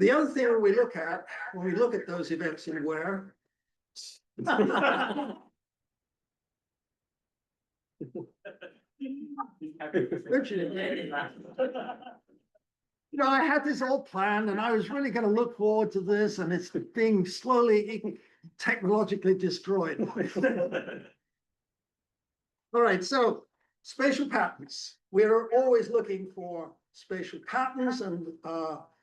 The other thing we look at when we look at those events in where, I had this all planned and I was really going to look forward to this, and it's being slowly technologically destroyed. All right, so spatial patterns. We're always looking for spatial patterns, and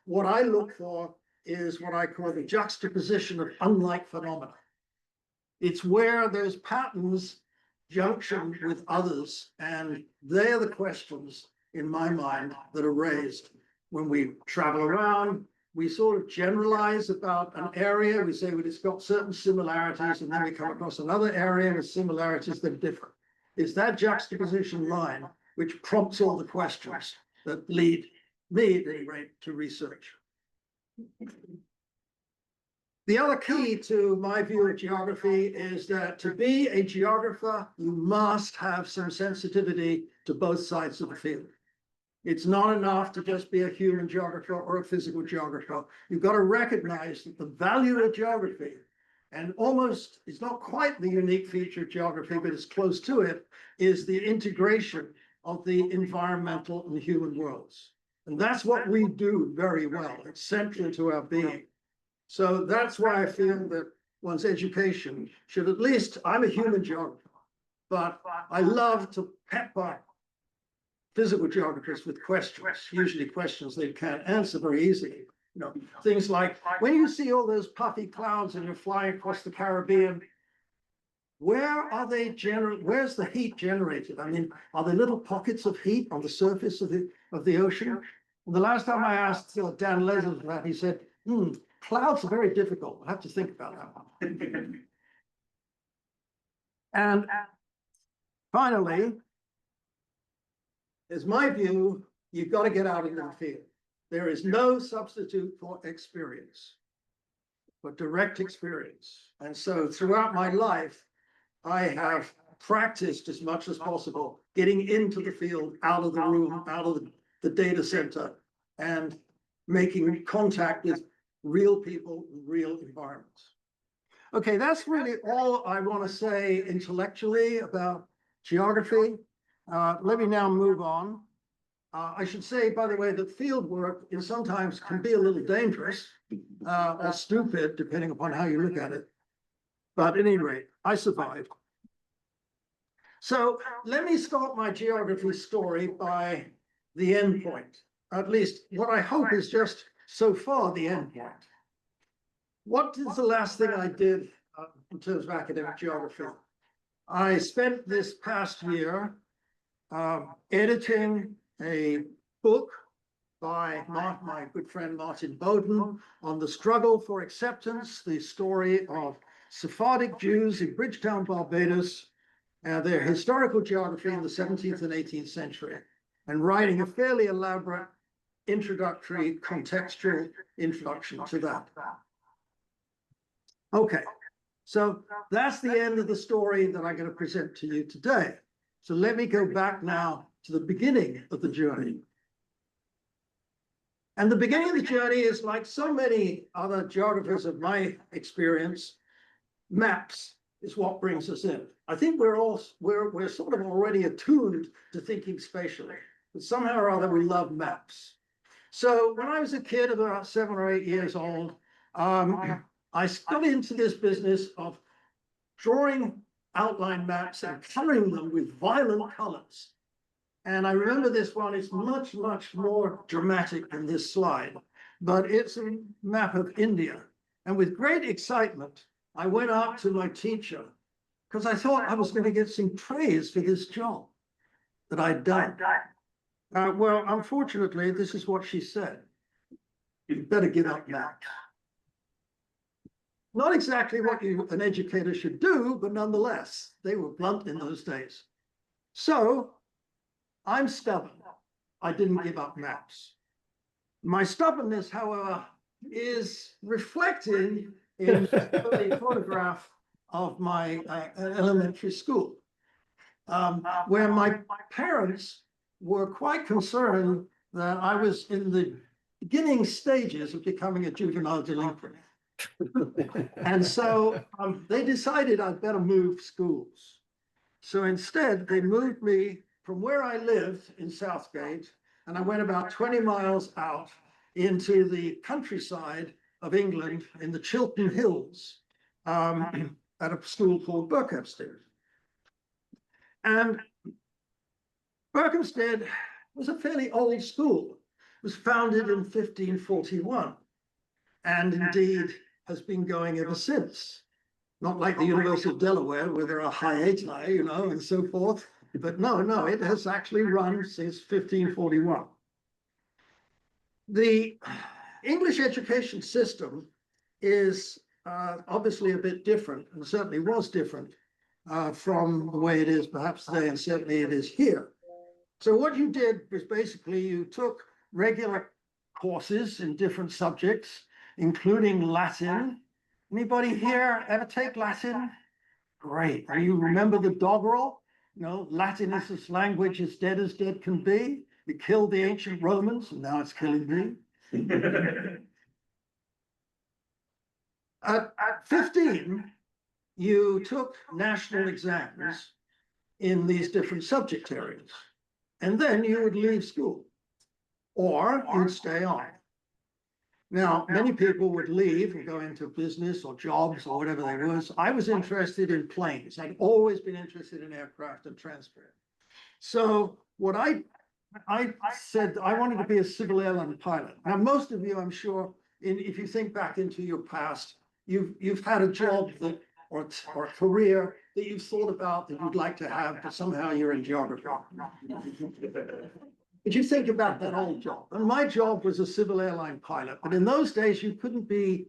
what I look for is what I call the juxtaposition of unlike phenomena. It's where those patterns junction with others, and they're the questions in my mind that are raised when we travel around. We sort of generalize about an area. We say, well, it's got certain similarities, and then we come across another area with similarities that are different. It's that juxtaposition line which prompts all the questions that lead me, at any rate, to research. The other key to my view of geography is that to be a geographer, you must have some sensitivity to both sides of the field. It's not enough to just be a human geographer or a physical geographer. You've got to recognize that the value of geography, and almost, it's not quite the unique feature of geography, but it's close to it, is the integration of the environmental and human worlds. And that's what we do very well. It's central to our being. So that's why I feel that one's education should at least, I'm a human geographer, but I love to pepper physical geographers with questions, usually questions they can't answer very easily. Things like, when you see all those puffy clouds and you're flying across the Caribbean, where are they where's the heat generated? I mean, are there little pockets of heat on the surface of the ocean? And the last time I asked Dan Leslie that, he said, clouds are very difficult. We'll have to think about that one. And finally, is my view, you've got to get out into the field. There is no substitute for experience, for direct experience. And so throughout my life, I have practiced as much as possible getting into the field, out of the room, out of the data center, and making contact with real people, real environments. Okay, that's really all I want to say intellectually about geography. Let me now move on. I should say, by the way, that field work is sometimes can be a little dangerous or stupid, depending upon how you look at it. But at any rate, I survived. So let me start my geography story by the end point. At least what I hope is just so far the end point. What is the last thing I did in terms of academic geography? I spent this past year editing a book by my good friend Martin Bowden on the struggle for acceptance, the story of Sephardic Jews in Bridgetown, Barbados, their historical geography in the 17th and 18th century, and writing a fairly elaborate introductory contextual introduction to that. Okay, so that's the end of the story that I'm going to present to you today. So let me go back now to the beginning of the journey. And the beginning of the journey is like so many other geographers of my experience, maps is what brings us in. I think we're sort of already attuned to thinking spatially, but somehow or other we love maps. So when I was a kid, about 7 or 8 years old, I got into this business of drawing outline maps and coloring them with violent colors. And I remember this one is much, much more dramatic than this slide, but it's a map of India. And with great excitement, I went up to my teacher because I thought I was going to get some praise for this job that I'd done. Well, unfortunately, this is what she said. You'd better give up maps. Not exactly what an educator should do, but nonetheless, they were blunt in those days. So I'm stubborn. I didn't give up maps. My stubbornness, however, is reflected in a photograph of my elementary school, where my parents were quite concerned that I was in the beginning stages of becoming a juvenile delinquent. And so they decided I'd better move schools. So instead, they moved me from where I lived in Southgate, and I went about 20 miles out into the countryside of England in the Chiltern Hills at a school called Berkhamsted. And Berkhamsted was a fairly old school. It was founded in 1541, and indeed has been going ever since. Not like the University of Delaware, where there are hiati, you know, and so forth. But no, it has actually run since 1541. The English education system is obviously a bit different, and certainly was different from the way it is perhaps today, and certainly it is here. So what you did was basically you took regular courses in different subjects, including Latin. Anybody here ever take Latin? Great. And you remember the doggerel? You know, Latin is this language as dead can be. It killed the ancient Romans, and now it's killing me. At 15, you took national exams in these different subject areas, and then you would leave school, or you'd stay on. Now, many people would leave and go into business or jobs or whatever they was. I was interested in planes. I'd always been interested in aircraft and transport. So what I said, I wanted to be a civil airline pilot. Now, most of you, I'm sure, if you think back into your past, you've had a job that, or a career that you've thought about that you'd like to have, but somehow you're in geography. But you think about that old job. And my job was a civil airline pilot. But in those days, you couldn't be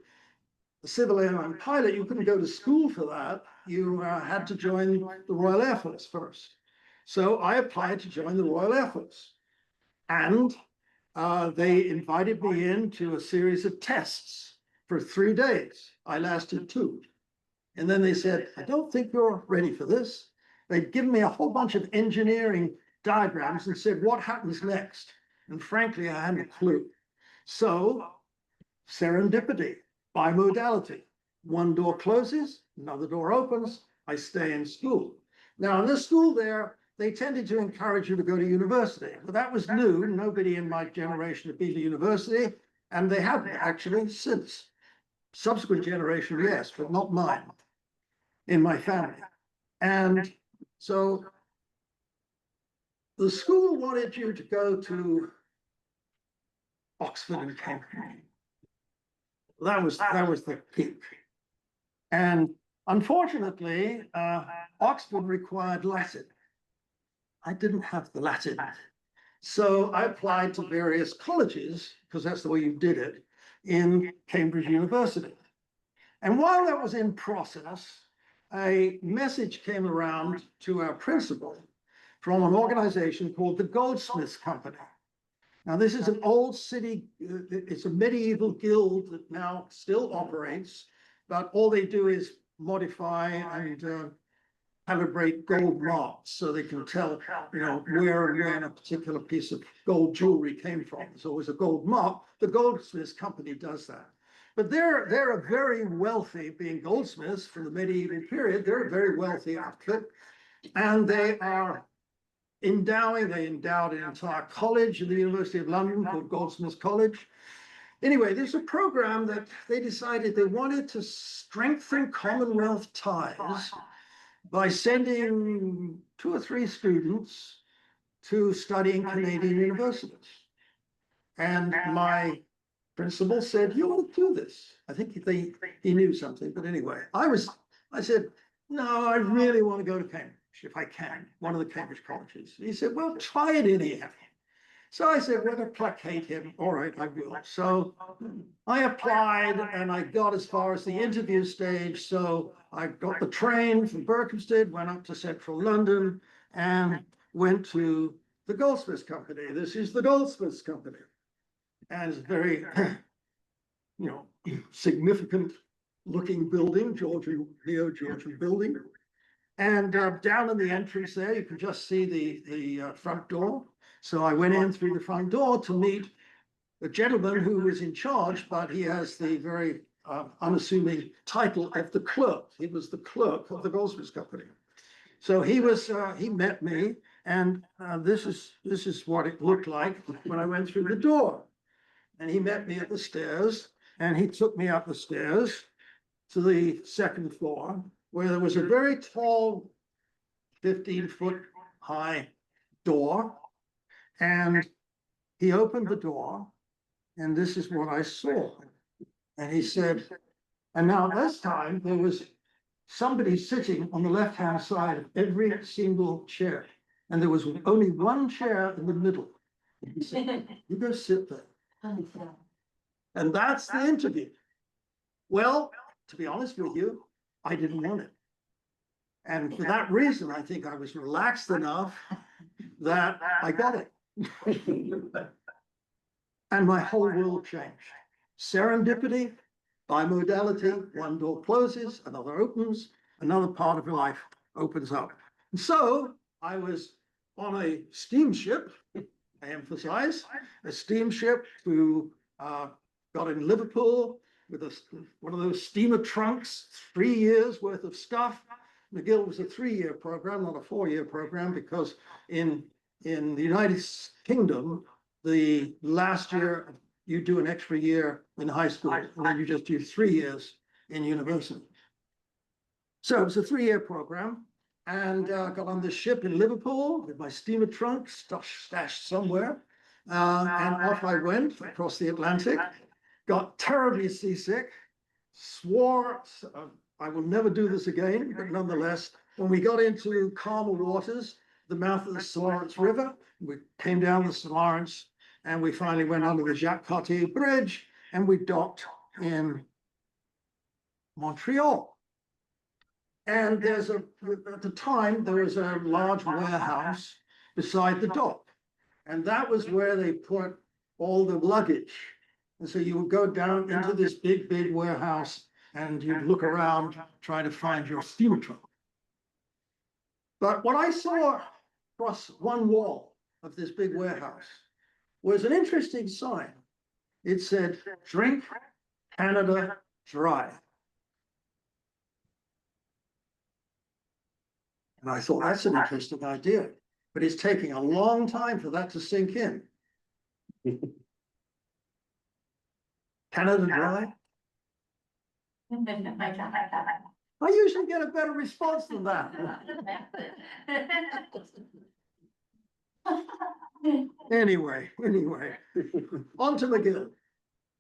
a civil airline pilot. You couldn't go to school for that. You had to join the Royal Air Force first. So I applied to join the Royal Air Force. And they invited me into a series of tests for 3 days. I lasted 2. And then they said, I don't think you're ready for this. They'd given me a whole bunch of engineering diagrams and said, what happens next? And frankly, I hadn't a clue. So serendipity, bimodality. One door closes, another door opens, I stay in school. Now in this school there, they tended to encourage you to go to university. But that was new. Nobody in my generation had been to university, and they haven't actually since. Subsequent generation, yes, but not mine, in my family. And so the school wanted you to go to Oxford and Cambridge. That was the peak. And unfortunately, Oxford required Latin. I didn't have the Latin. So I applied to various colleges, because that's the way you did it, in Cambridge University. And while that was in process, a message came around to our principal from an organization called the Goldsmiths Company. Now, this is an old city, it's a medieval guild that now still operates, but all they do is modify and calibrate gold marks so they can tell, you know, where and when a particular piece of gold jewelry came from. There's always a gold mark. The Goldsmiths Company does that. But they're a very wealthy, being goldsmiths from the medieval period, they're a very wealthy outfit. And they endowed an entire college in the University of London called Goldsmiths College. Anyway, there's a program that they decided they wanted to strengthen Commonwealth ties by sending 2 or 3 students to study in Canadian universities. And my principal said, you ought to do this. I think he knew something, but anyway, I said, no, I really want to go to Cambridge if I can, one of the Cambridge colleges. He said, well, try it anyhow. So I said, well, to placate him, all right, I will. So I applied and I got as far as the interview stage. So I got the train from Berkhamsted, went up to central London and went to the Goldsmiths Company. This is the Goldsmiths Company. And it's a very, you know, significant looking building, neo-Georgian building. And down in the entrance there, you can just see the front door. So I went in through the front door to meet a gentleman who was in charge, but he has the very unassuming title of the clerk. He was the clerk of the Goldsmiths Company. So he met me, and this is what it looked like when I went through the door. And he met me at the stairs, and he took me up the stairs to the second floor, where there was a very tall, 15-foot high door. And he opened the door, and this is what I saw. And he said, and now this time there was somebody sitting on the left-hand side of every single chair. And there was only one chair in the middle. He said, you go sit there. And that's the interview. Well, to be honest with you, I didn't want it. And for that reason, I think I was relaxed enough that I got it. And my whole world changed. Serendipity, bimodality, one door closes, another opens, another part of life opens up. And so I was on a steamship, I emphasize, a steamship who got in Liverpool with one of those steamer trunks, 3 years worth of stuff. McGill was a 3-year program, not a 4-year program, because in the United Kingdom, the last year you do an extra year in high school, and then you just do 3 years in university. So it was a 3-year program, and got on this ship in Liverpool with my steamer trunk stashed somewhere, and off I went across the Atlantic, got terribly seasick, swore I will never do this again, but nonetheless, when we got into calmer waters, the mouth of the St. Lawrence River, we came down the St. Lawrence, and we finally went under the Jacques Cartier Bridge, and we docked in Montreal. And at the time, there was a large warehouse beside the dock. And that was where they put all the luggage. And so you would go down into this big, big warehouse, and you'd look around trying to find your steamer trunk. But what I saw across one wall of this big warehouse was an interesting sign. It said, "Drink Canada dry." And I thought, that's an interesting idea, but it's taking a long time for that to sink in. Canada dry? I usually get a better response than that. Anyway, on to McGill.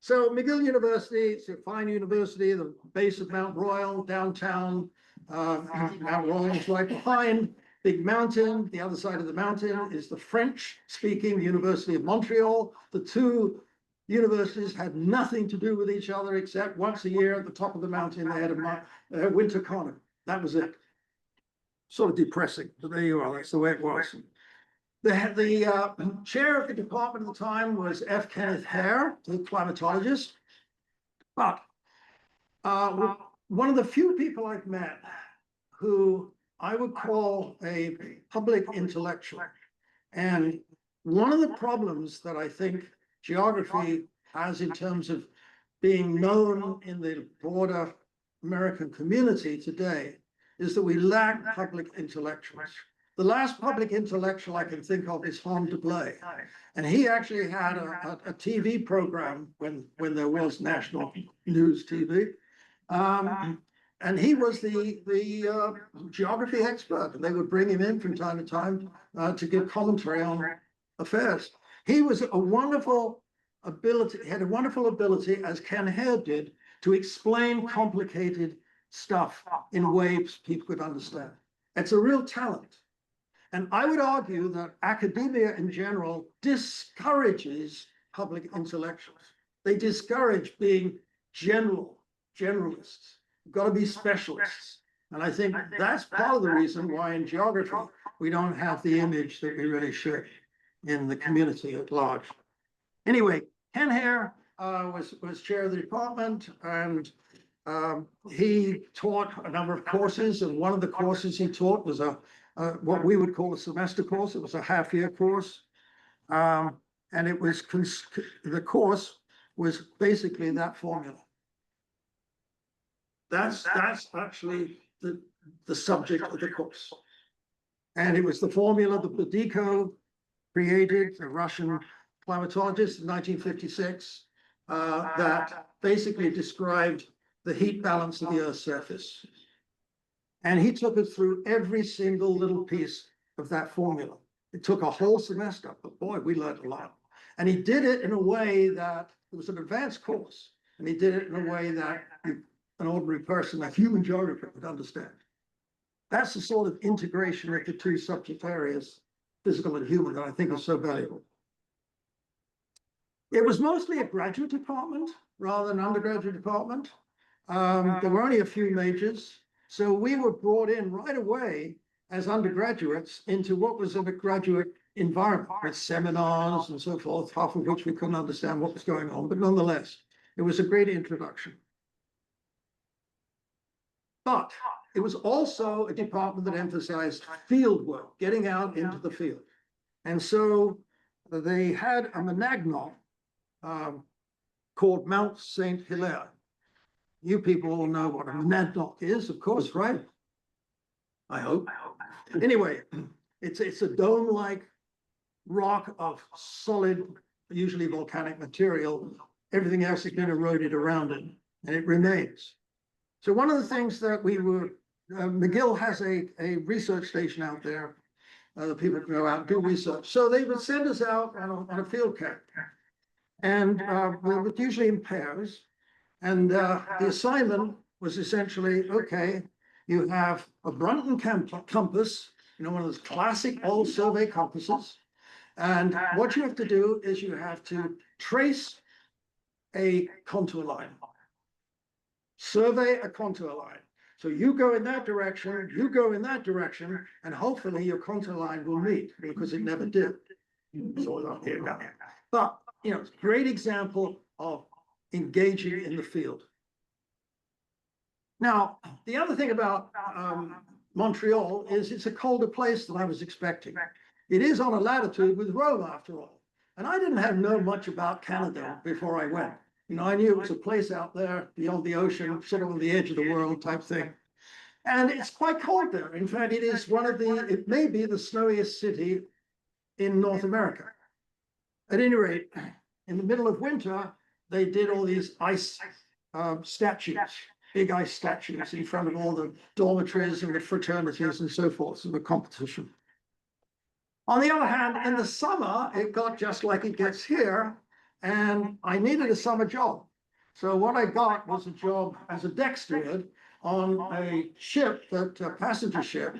So McGill University, it's a fine university, the base of Mount Royal, downtown. Mount Royal is right behind, big mountain. The other side of the mountain is the French-speaking University of Montreal. The two universities had nothing to do with each other, except once a year at the top of the mountain, they had a winter carnival. That was it. Sort of depressing, but there you are, that's the way it was. The chair of the department at the time was F. Kenneth Hare, the climatologist. But one of the few people I've met who I would call a public intellectual. And one of the problems that I think geography has in terms of being known in the broader American community today is that we lack public intellectuals. The last public intellectual I can think of is Hans de Blay. And he actually had a TV program when there was national news TV. And he was the geography expert, and they would bring him in from time to time to give commentary on affairs. He was a wonderful ability, had a wonderful ability, as Ken Hare did, to explain complicated stuff in ways people could understand. It's a real talent. And I would argue that academia in general discourages public intellectuals. They discourage being generalists. You've got to be specialists. And I think that's part of the reason why in geography, we don't have the image that we really should in the community at large. Anyway, Ken Hare was chair of the department, and he taught a number of courses. And one of the courses he taught was what we would call a semester course. It was a half-year course. And it was, the course was basically that formula. That's actually the subject of the course. And it was the formula that Bedico created, a Russian climatologist in 1956, that basically described the heat balance of the Earth's surface. And he took us through every single little piece of that formula. It took a whole semester, but boy, we learned a lot. And he did it in a way that it was an advanced course, and he did it in a way that an ordinary person, a human geographer, would understand. That's the sort of integration of the two subject areas, physical and human, that I think is so valuable. It was mostly a graduate department rather than an undergraduate department. There were only a few majors, so we were brought in right away as undergraduates into what was a graduate environment with seminars and so forth, half of which we couldn't understand what was going on, but nonetheless, it was a great introduction. But it was also a department that emphasized field work, getting out into the field. And so they had a monadnock called Mount St. Hilaire. You people all know what a monadnock is, of course, right? I hope. Anyway, it's a dome-like rock of solid, usually volcanic material. Everything else has been eroded around it, and it remains. So one of the things that we were, McGill has a research station out there. People can go out and do research. So they would send us out on a field camp. And we were usually in pairs. And the assignment was essentially, okay, you have a Brunton compass, one of those classic old survey compasses. And what you have to do is you have to trace a contour line. Survey a contour line. So you go in that direction, you go in that direction, and hopefully your contour line will meet, because it never did. So here we go. But, it's a great example of engaging in the field. Now, the other thing about Montreal is it's a colder place than I was expecting. It is on a latitude with Rome, after all. And I didn't know much about Canada before I went. I knew it was a place out there beyond the ocean, sort of on the edge of the world type thing. And it's quite cold there. In fact, it is it may be the snowiest city in North America. At any rate, in the middle of winter, they did all these ice statues, big ice statues in front of all the dormitories and the fraternities and so forth, so the competition. On the other hand, in the summer, it got just like it gets here, and I needed a summer job. So what I got was a job as a deck steward on a ship, a passenger ship,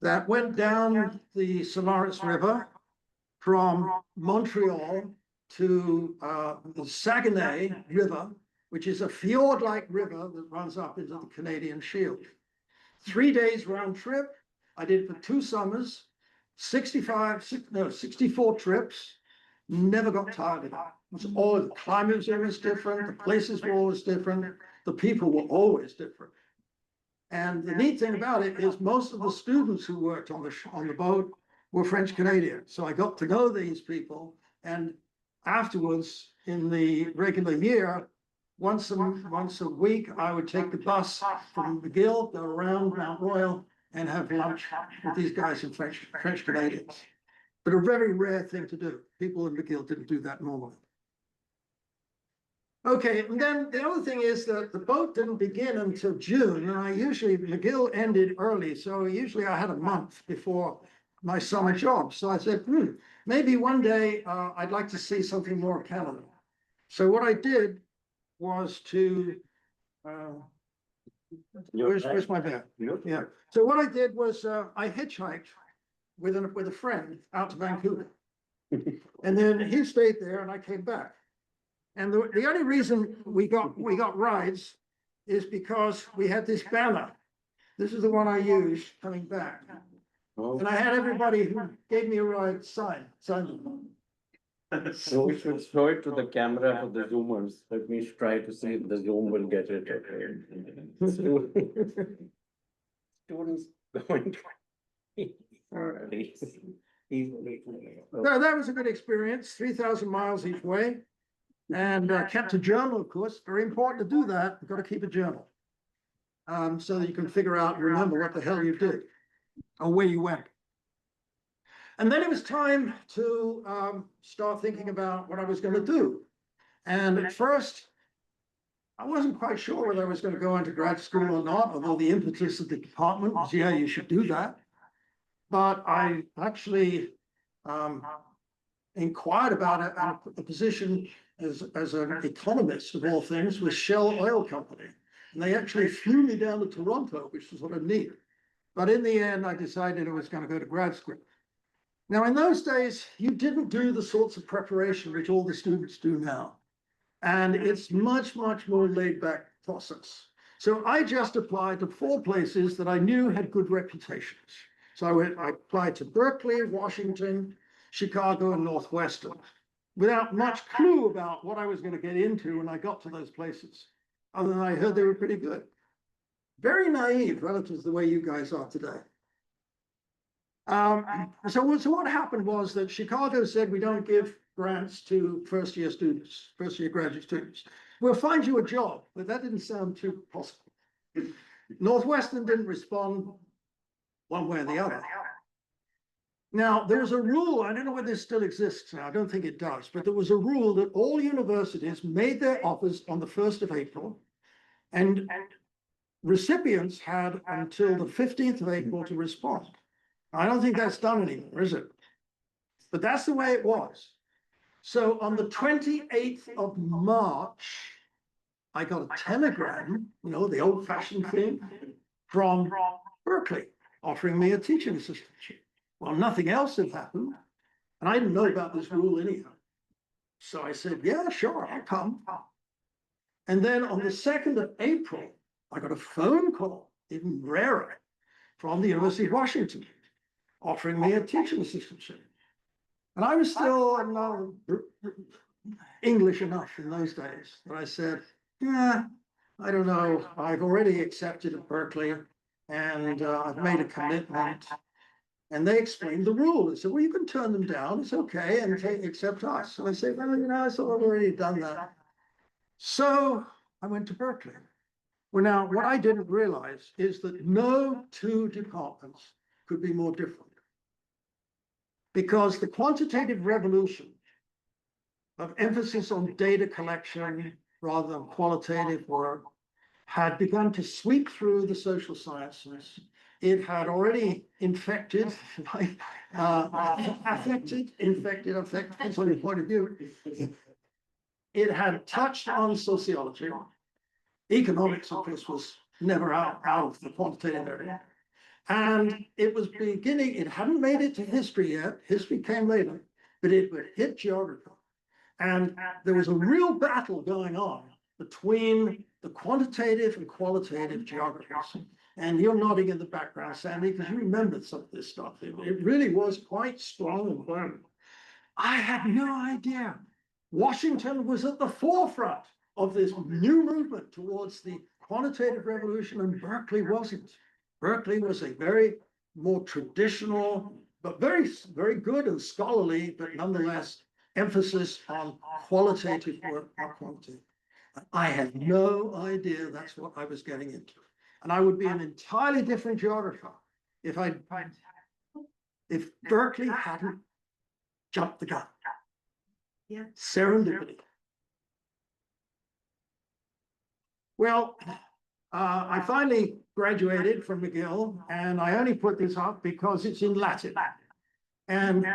that went down the Solaris River from Montreal to the Saguenay River, which is a fjord-like river that runs up into the Canadian Shield. 3 days round trip. I did it for 2 summers, 64 trips, never got tired of it. The climate was always different, the places were always different, the people were always different. And the neat thing about it is most of the students who worked on the boat were French Canadians. So I got to know these people, and afterwards, in the regular year, once a week, I would take the bus from McGill, go around Mount Royal, and have lunch with these guys in French Canadians. But a very rare thing to do. People in McGill didn't do that normally. Okay, and then the other thing is that the boat didn't begin until June, and McGill ended early, so usually I had a month before my summer job. So I said, maybe one day I'd like to see something more of Canada. So what I did was to, where's my bag? Yeah. So what I did was I hitchhiked with a friend out to Vancouver. And then he stayed there and I came back. And the only reason we got rides is because we had this banner. This is the one I used coming back. Oh. And I had everybody who gave me a ride sign them. So we should show it to the camera for the zoomers. Let me try to see if the zoom will get it. Students going. So that was a good experience, 3,000 miles each way. And kept a journal, of course, very important to do that. You've got to keep a journal. So that you can figure out, remember what the hell you did or where you went. And then it was time to start thinking about what I was going to do. And at first, I wasn't quite sure whether I was going to go into grad school or not, although the impetus of the department was, yeah, you should do that. But I actually inquired about it, a position as an economist of all things with Shell Oil Company. And they actually flew me down to Toronto, which was what I needed. But in the end, I decided I was going to go to grad school. Now, in those days, you didn't do the sorts of preparation which all the students do now. And it's much, much more laid back process. So I just applied to 4 places that I knew had good reputations. So I applied to Berkeley, Washington, Chicago, and Northwestern, without much clue about what I was going to get into when I got to those places, other than I heard they were pretty good. Very naive relative to the way you guys are today. So what happened was that Chicago said, we don't give grants to first-year students, first-year graduate students. We'll find you a job, but that didn't sound too possible. Northwestern didn't respond one way or the other. Now, there was a rule, I don't know whether this still exists now, I don't think it does, but there was a rule that all universities made their offers on the 1st of April, and recipients had until the 15th of April to respond. I don't think that's done anymore, is it? But that's the way it was. So on the 28th of March, I got a telegram, you know, the old-fashioned thing, from Berkeley, offering me a teaching assistantship. Well, nothing else had happened, and I didn't know about this rule anyhow. So I said, yeah, sure, I'll come. And then on the 2nd of April, I got a phone call, even rarer, from the University of Washington, offering me a teaching assistantship. And I was still not English enough in those days that I said, yeah, I don't know, I've already accepted at Berkeley, and I've made a commitment. And they explained the rule. They said, well, you can turn them down, it's okay, and accept us. So I said, well, you know, I thought I've already done that. So I went to Berkeley. Well, now, what I didn't realize is that no 2 departments could be more different. Because the quantitative revolution of emphasis on data collection rather than qualitative work had begun to sweep through the social sciences. It had already infected, affected, depends on your point of view. It had touched on sociology. Economics, of course, was never out of the quantitative area. And it was beginning, it hadn't made it to history yet. History came later, but it would hit geography. And there was a real battle going on between the quantitative and qualitative geographies. And you're nodding in the background, Sandy, because you remembered some of this stuff. It really was quite strong and firm. I had no idea. Washington was at the forefront of this new movement towards the quantitative revolution, and Berkeley wasn't. Berkeley was a very more traditional, but very, very good and scholarly, but nonetheless, emphasis on qualitative work, not quantitative. I had no idea that's what I was getting into. And I would be an entirely different geographer if Berkeley hadn't jumped the gun. Yeah. Serendipity. Well, I finally graduated from McGill, and I only put this up because it's in Latin. And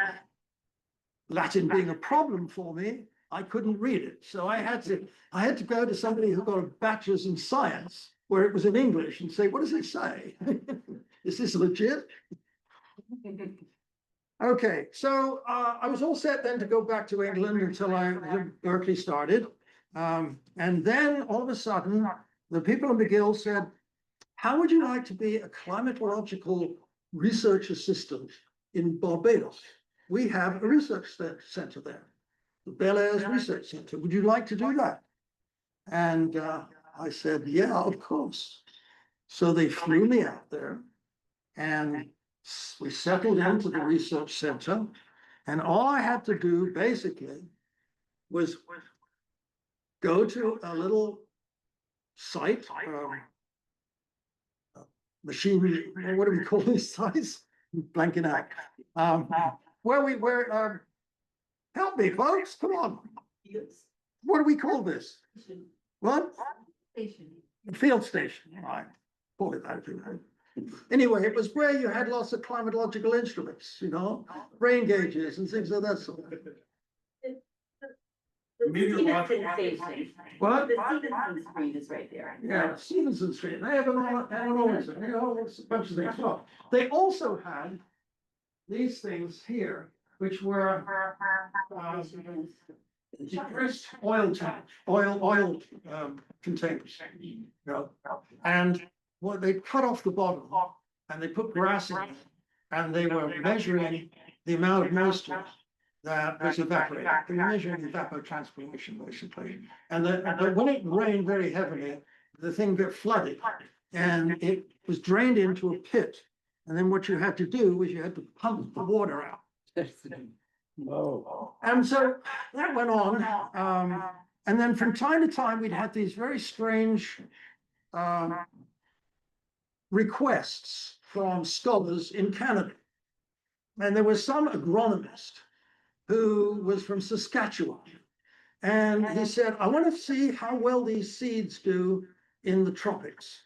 Latin being a problem for me, I couldn't read it. So I had to go to somebody who got a bachelor's in science, where it was in English, and say, what does it say? Is this legit? Okay, so I was all set then to go back to England until Berkeley started. And then all of a sudden, the people in McGill said, how would you like to be a climatological research assistant in Barbados? We have a research center there, the Bel Air's Research Center. Would you like to do that? And I said, yeah, of course. So they flew me out there, and we settled into the research center, and all I had to do basically was go to a little site, machine, what do we call these sites? Blanking out. Help me, folks, come on. What do we call this? What? Station. Field station, right? Call it that if you want. Anyway, it was where you had lots of climatological instruments, you know, rain gauges and things of that sort. Stevenson Station. What? The Stevenson screen is right there. Yeah, Stevenson Street, they have always, you know, it's a bunch of things. Well, they also had these things here, which were depressed oil tanks, oil containers, you know, and what they cut off the bottom and they put grass in it, and they were measuring the amount of moisture that was evaporated. They were measuring evapotranspiration, basically. And but when it rained very heavily, the thing got flooded and it was drained into a pit. And then what you had to do was you had to pump the water out. Oh. And so that went on. And then from time to time, we'd had these very strange requests from scholars in Canada. And there was some agronomist who was from Saskatchewan. And he said, I want to see how well these seeds do in the tropics.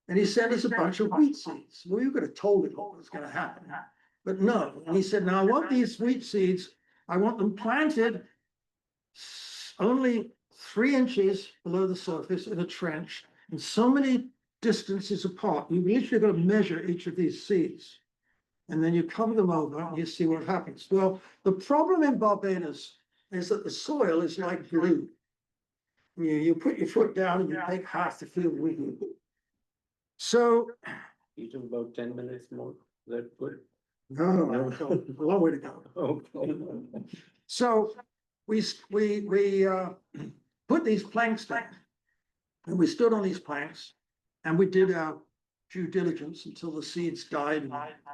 And he sent us a bunch of wheat seeds. Well, you could have told him what was going to happen. But no, and he said, now I want these wheat seeds, I want them planted only 3 inches below the surface in a trench, and so many distances apart. You literally got to measure each of these seeds. And then you cover them over and you see what happens. Well, the problem in Barbados is that the soil is like glue. You put your foot down and you take half the field with you. So. You took about 10 minutes more. Is that good? No, a long way to go. Okay. So we put these planks down, and we stood on these planks, and we did our due diligence until the seeds died and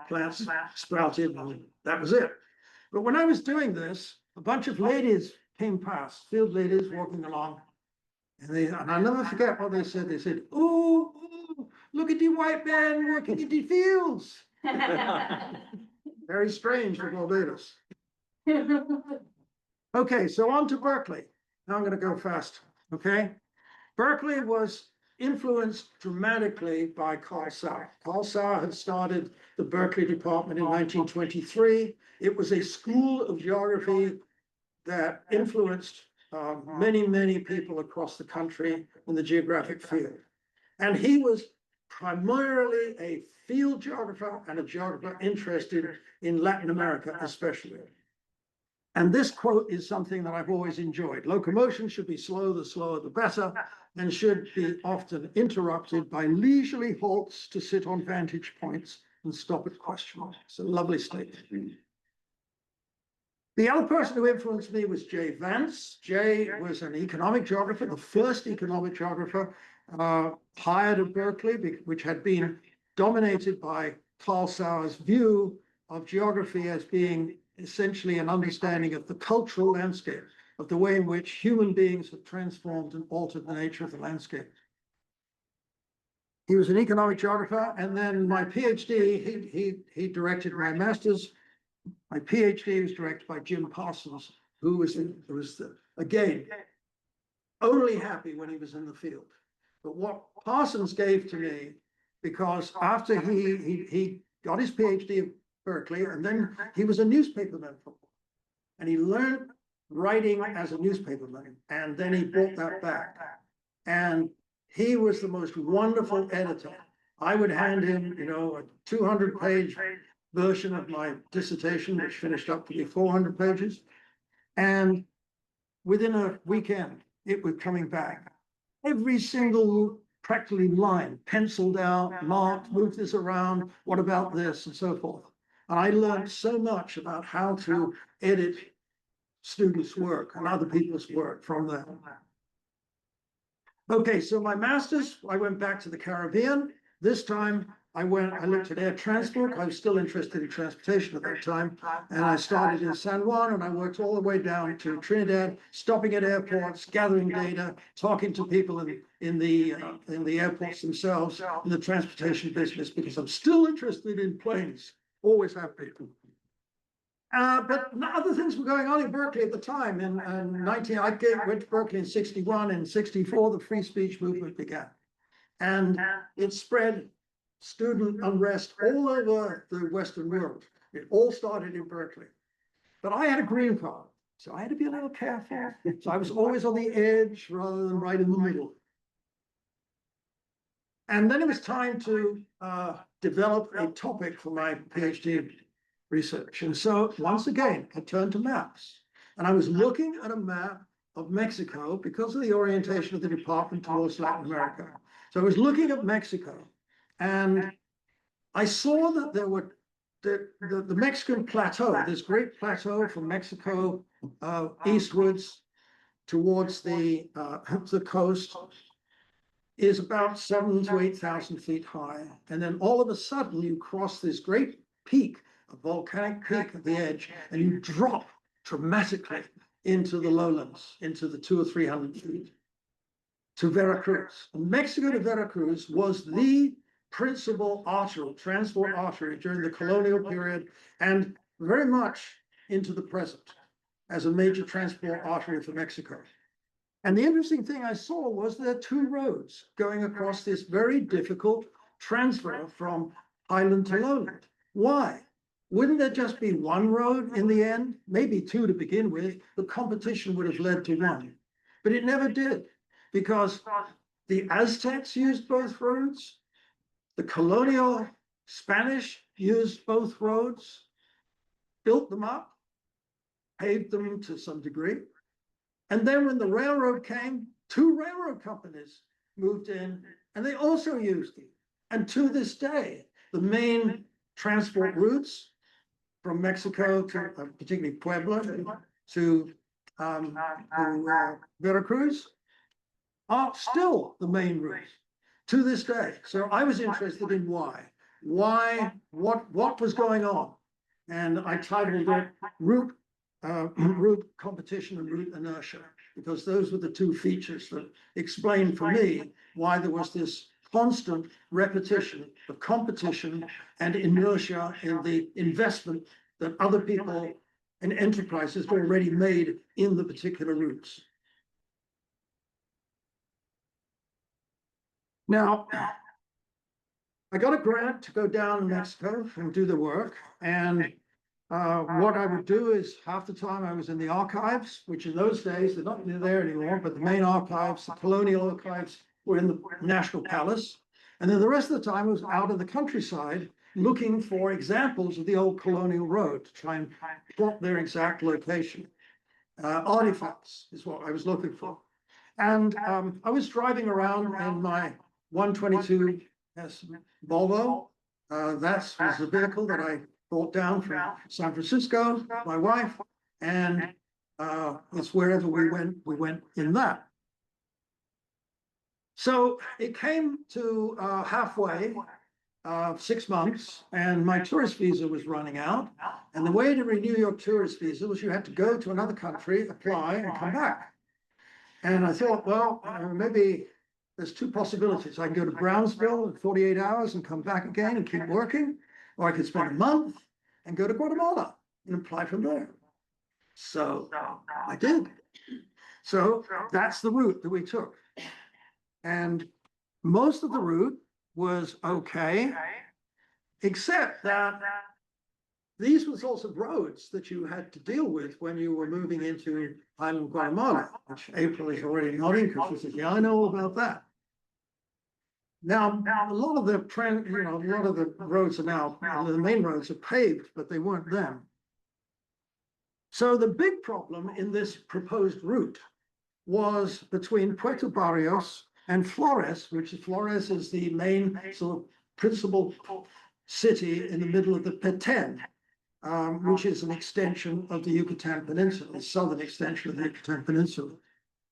plants sprouted, and that was it. But when I was doing this, a bunch of ladies came past, field ladies walking along, and I'll never forget what they said. They said, "Oh, look at the white man working in the fields." Very strange for Barbados. Okay, so on to Berkeley. Now I'm going to go fast. Okay, Berkeley was influenced dramatically by Carl Sauer. Carl Sauer had started the Berkeley department in 1923. It was a school of geography that influenced many people across the country in the geographic field. And he was primarily a field geographer and a geographer interested in Latin America, especially. And this quote is something that I've always enjoyed. Locomotion should be slow, the slower the better, and should be often interrupted by leisurely halts to sit on vantage points and stop at question marks. It's a lovely statement. The other person who influenced me was Jay Vance. Jay was an economic geographer, the first economic geographer hired at Berkeley, which had been dominated by Carl Sauer's view of geography as being essentially an understanding of the cultural landscape, of the way in which human beings have transformed and altered the nature of the landscape. He was an economic geographer, and then my PhD, he directed my master's. My PhD was directed by Jim Parsons, who was again, only happy when he was in the field. But what Parsons gave to me, because after he got his PhD at Berkeley, and then he was a newspaperman, and he learned writing as a newspaperman, and then he brought that back. And he was the most wonderful editor. I would hand him, you know, a 200-page version of my dissertation, which finished up to be 400 pages. And within a weekend, it was coming back. Every single practically line, penciled out, marked, move this around, what about this, and so forth. And I learned so much about how to edit students' work and other people's work from that. Okay, so my master's, I went back to the Caribbean. This time I looked at air transport. I was still interested in transportation at that time. And I started in San Juan and I worked all the way down to Trinidad, stopping at airports, gathering data, talking to people in the airports themselves, in the transportation business, because I'm still interested in planes, always have been. But other things were going on in Berkeley at the time. I went to Berkeley in 61. In 64, the free speech movement began. And it spread student unrest all over the Western world. It all started in Berkeley. But I had a green card, so I had to be a little careful. So I was always on the edge rather than right in the middle. And then it was time to develop a topic for my PhD research. And so once again, I turned to maps. And I was looking at a map of Mexico because of the orientation of the department towards Latin America. So I was looking at Mexico, and I saw that there were the Mexican plateau, this great plateau from Mexico eastwards towards the coast, is about 7,000 to 8,000 feet high. And then all of a sudden you cross this great peak, a volcanic peak at the edge, and you drop dramatically into the lowlands, into the 200 or 300 feet to Veracruz. And Mexico to Veracruz was the principal artery, transport artery during the colonial period and very much into the present as a major transport artery for Mexico. And the interesting thing I saw was there are two roads going across this very difficult transfer from highland to lowland. Why? Wouldn't there just be one road in the end? Maybe two to begin with. The competition would have led to one. But it never did, because the Aztecs used both roads. The colonial Spanish used both roads, built them up, paved them to some degree. And then when the railroad came, two railroad companies moved in and they also used it. And to this day, the main transport routes from Mexico to particularly Puebla to Veracruz are still the main routes to this day. So I was interested in why, what was going on? And I titled it Route Competition and Route Inertia, because those were the two features that explained for me why there was this constant repetition of competition and inertia in the investment that other people and enterprises already made in the particular routes. Now, I got a grant to go down to Mexico and do the work. And what I would do is half the time I was in the archives, which in those days, they're not there anymore, but the main archives, the colonial archives, were in the National Palace. And then the rest of the time I was out in the countryside looking for examples of the old colonial road to try and plot their exact location. Artifacts is what I was looking for. And I was driving around in my 122 Volvo. That was the vehicle that I brought down from San Francisco, my wife, and it's wherever we went in that. So it came to halfway, 6 months, and my tourist visa was running out. And the way to renew your tourist visa was you had to go to another country, apply, and come back. And I thought, well, maybe there's two possibilities. I can go to Brownsville in 48 hours and come back again and keep working, or I could spend a month and go to Guatemala and apply from there. So I did. So that's the route that we took. And most of the route was okay, except that these were sorts of roads that you had to deal with when you were moving into Highland Guatemala, which April is already nodding because she says, yeah, I know all about that. Now, a lot of the roads are now, the main roads are paved, but they weren't then. So the big problem in this proposed route was between Puerto Barrios and Flores, Flores is the main sort of principal city in the middle of the Petén, which is an extension of the Yucatan Peninsula, the southern extension of the Yucatan Peninsula.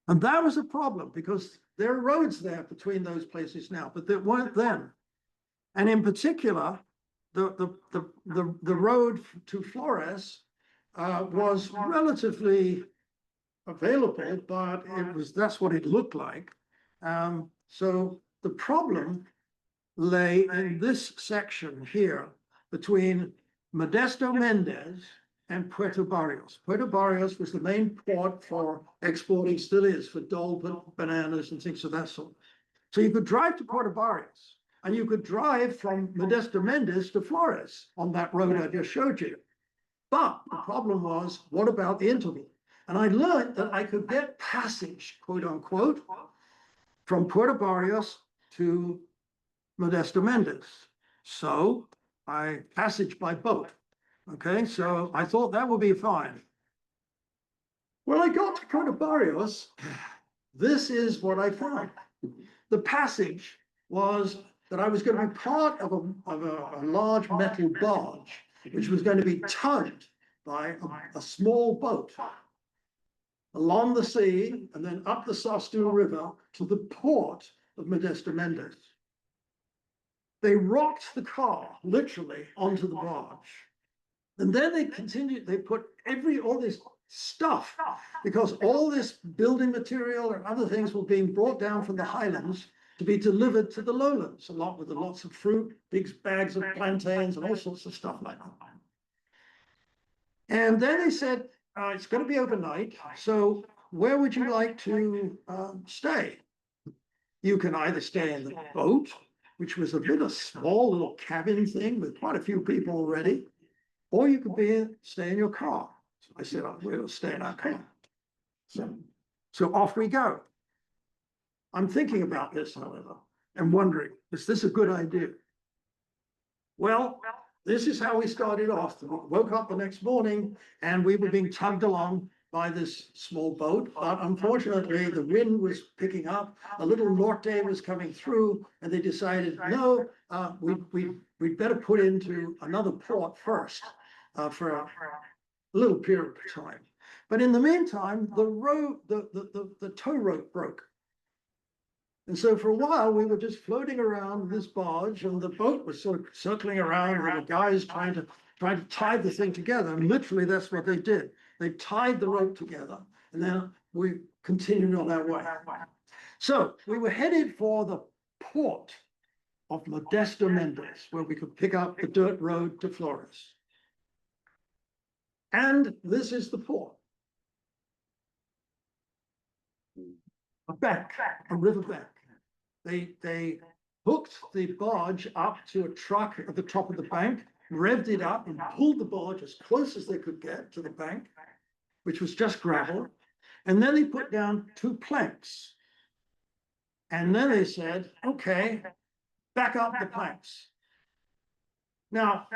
And that was a problem because there are roads there between those places now, but there weren't then. And in particular, the road to Flores was relatively available, but that's what it looked like. So the problem lay in this section here between Modesto Mendez and Puerto Barrios. Puerto Barrios was the main port for exporting, still is, for dole, bananas and things of that sort. So you could drive to Puerto Barrios, and you could drive from Modesto Mendez to Flores on that road I just showed you. But the problem was, what about the interval? And I learned that I could get passage, quote unquote, from Puerto Barrios to Modesto Mendez. So I passage by boat. Okay, so I thought that would be fine. When I got to Puerto Barrios, this is what I found. The passage was that I was going to be part of a large metal barge, which was going to be tugged by a small boat along the sea and then up the Sostul River to the port of Modesto Mendez. They rocked the car literally onto the barge. And then they continued, they put all this stuff, because all this building material and other things were being brought down from the highlands to be delivered to the lowlands, along with lots of fruit, big bags of plantains and all sorts of stuff like that. And then they said, it's going to be overnight, so where would you like to stay? You can either stay in the boat, which was a small little cabin thing with quite a few people already, or you could stay in your car. So I said, we'll stay in our car. So off we go. I'm thinking about this, however, and wondering, is this a good idea? Well, this is how we started off. We woke up the next morning and we were being tugged along by this small boat, but unfortunately the wind was picking up, a little norte was coming through, and they decided, no, we'd better put into another port first for a little period of time. But in the meantime, the tow rope broke. And so for a while, we were just floating around this barge, and the boat was sort of circling around, and the guys trying to tie the thing together. And literally, that's what they did. They tied the rope together, and then we continued on our way. So we were headed for the port of Modesto Mendez, where we could pick up the dirt road to Flores. And this is the port. A bank, a river bank. They hooked the barge up to a truck at the top of the bank, revved it up and pulled the barge as close as they could get to the bank, which was just gravel. And then they put down 2 planks. And then they said, okay, back up the planks. Now,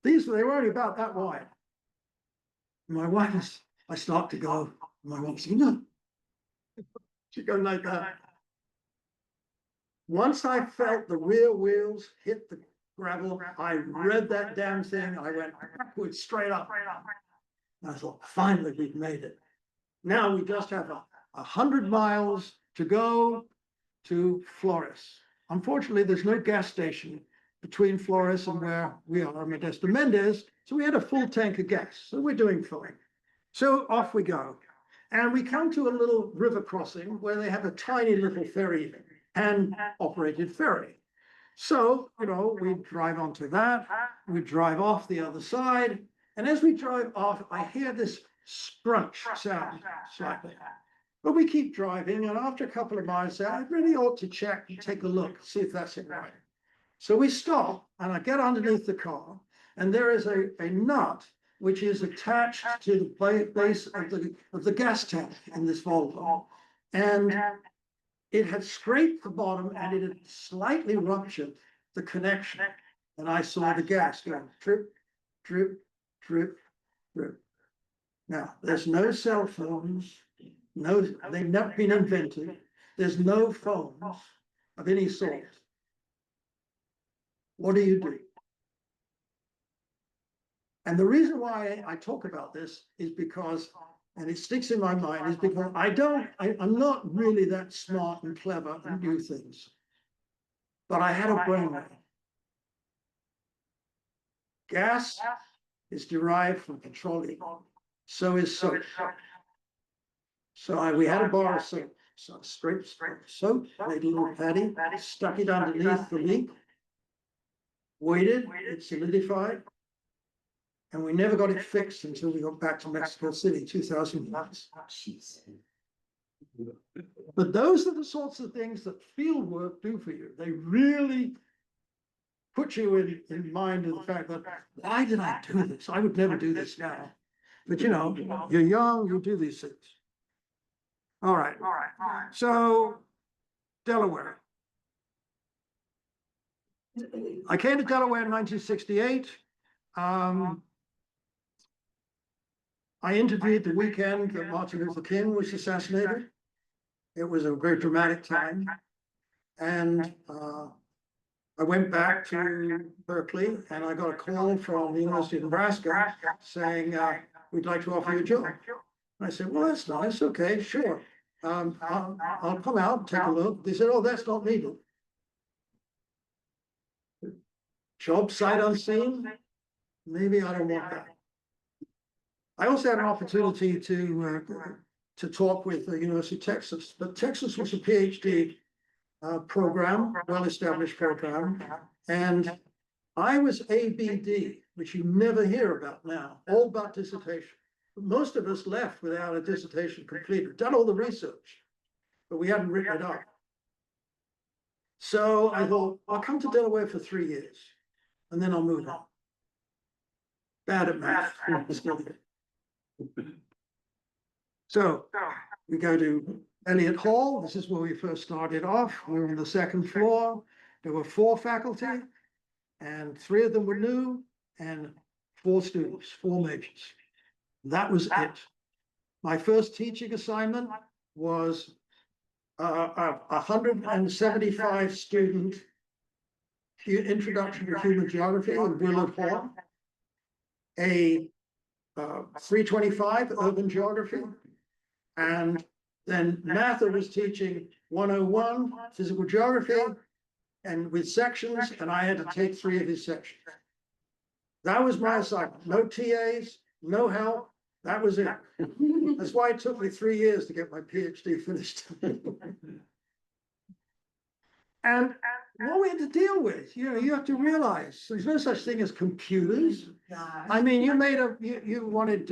they were only about that wide. My wife I start to go, my wife said, no. She goes like that. Once I felt the rear wheels hit the gravel, I read that damn thing. I went backwards, straight up. And I thought, finally, we've made it. Now we just have 100 miles to go to Flores. Unfortunately, there's no gas station between Flores and where we are, Modesto Mendez. So we had a full tank of gas. So we're doing fine. So off we go. And we come to a little river crossing where they have a tiny little ferry, hand-operated ferry. So, we drive onto that, we drive off the other side, and as we drive off, I hear this scrunch sound slightly. But we keep driving, and after a couple of miles, I really ought to check and take a look, see if that's it right. So we stop, and I get underneath the car, and there is a nut which is attached to the base of the gas tank in this Volvo. And it had scraped the bottom and it had slightly ruptured the connection. And I saw the gas going drip, drip, drip, drip. Now, there's no cell phones, they've not been invented. There's no phones of any sort. What do you do? And the reason why I talk about this is because, and it sticks in my mind, is because I'm not really that smart and clever and do things. But I had a brainwave. Gas is derived from petroleum. So is soap. So we had a bar of soap. So straight soap, made a little patty, stuck it underneath the leak, waited, it solidified. And we never got it fixed until we got back to Mexico City, 2001. But those are the sorts of things that field work do for you. They really put you in mind of the fact that, why did I do this? I would never do this now. But you know, you're young, you do these things. All right. So, Delaware. I came to Delaware in 1968. I interviewed the weekend that Martin Luther King was assassinated. It was a very dramatic time. And I went back to Berkeley and I got a call from the University of Nebraska saying, we'd like to offer you a job. And I said, well, that's nice. Okay, sure. I'll come out and take a look. They said, oh, that's not needed. Job sight unseen? Maybe I don't want that. I also had an opportunity to talk with the University of Texas, but Texas was a PhD program, well-established program, and I was ABD, which you never hear about now, all about dissertation. Most of us left without a dissertation completed, done all the research, but we hadn't written it up. So I thought, I'll come to Delaware for 3 years, and then I'll move on. Bad at math. So we go to Elliott Hall. This is where we first started off. We were on the second floor. There were 4 faculty, and 3 of them were new, and 4 students, 4 majors. That was it. My first teaching assignment was a 175 student introduction to human geography in Willard Hall, a 325 urban geography, and then Mather was teaching 101 physical geography and with sections, and I had to take 3 of his sections. That was my assignment. No TAs, no help. That was it. That's why it took me 3 years to get my PhD finished. And what we had to deal with, you have to realize there's no such thing as computers. I mean, you wanted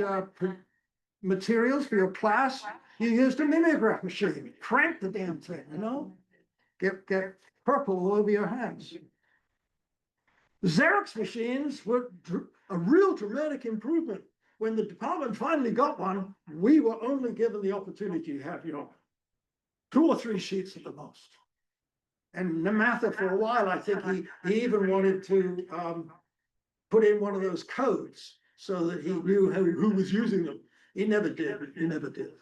materials for your class. You used a mimeograph machine, crank the damn thing, get purple all over your hands. Xerox machines were a real dramatic improvement. When the department finally got one, we were only given the opportunity to have 2 or 3 sheets at the most. And Mather, for a while, I think he even wanted to put in one of those codes so that he knew who was using them. He never did.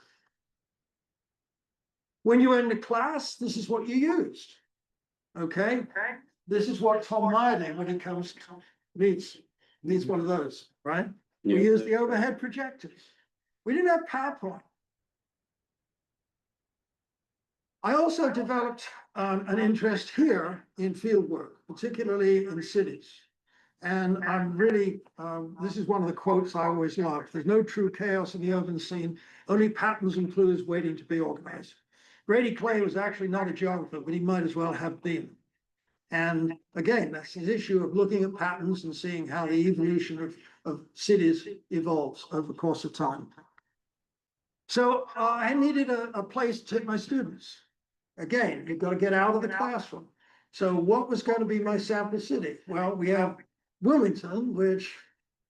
When you were in the class, this is what you used. Okay? This is what Tom Meyer did when he needs one of those, right? We used the overhead projectors. We didn't have PowerPoint. I also developed an interest here in field work, particularly in cities. And I'm really, this is one of the quotes I always love. There's no true chaos in the urban scene, only patterns and clues waiting to be organized. Grady Clay was actually not a geographer, but he might as well have been. And again, that's his issue of looking at patterns and seeing how the evolution of cities evolves over the course of time. So I needed a place to take my students. Again, you've got to get out of the classroom. So what was going to be my sample city? Well, we have Wilmington, which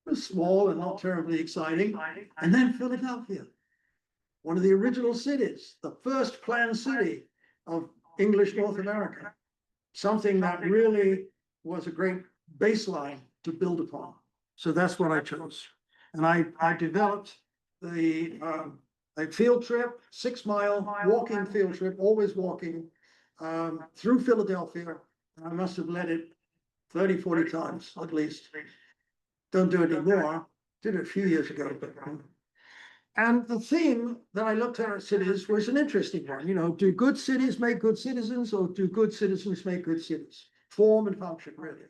was small and not terribly exciting, and then Philadelphia, one of the original cities, the first planned city of English North America, something that really was a great baseline to build upon. So that's what I chose. And I developed a field trip, 6-mile walking field trip, always walking through Philadelphia. I must have led it 30, 40 times at least. Don't do it anymore. Did it a few years ago. And the theme that I looked at cities was an interesting one. Do good cities make good citizens, or do good citizens make good cities? Form and function, really.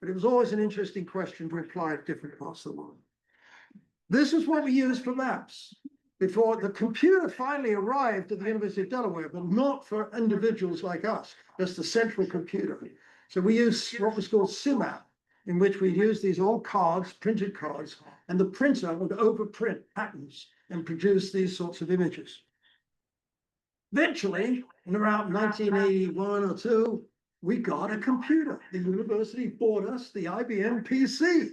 but it was always an interesting question to apply at different parts of the world. This is what we use for maps. Before the computer finally arrived at the University of Delaware, but not for individuals like us, just the central computer. So we use what was called SIMAP, in which we use these old cards, printed cards, and the printer would overprint patterns and produce these sorts of images. Eventually, in around 1981 or two, we got a computer. The university bought us the IBM PC.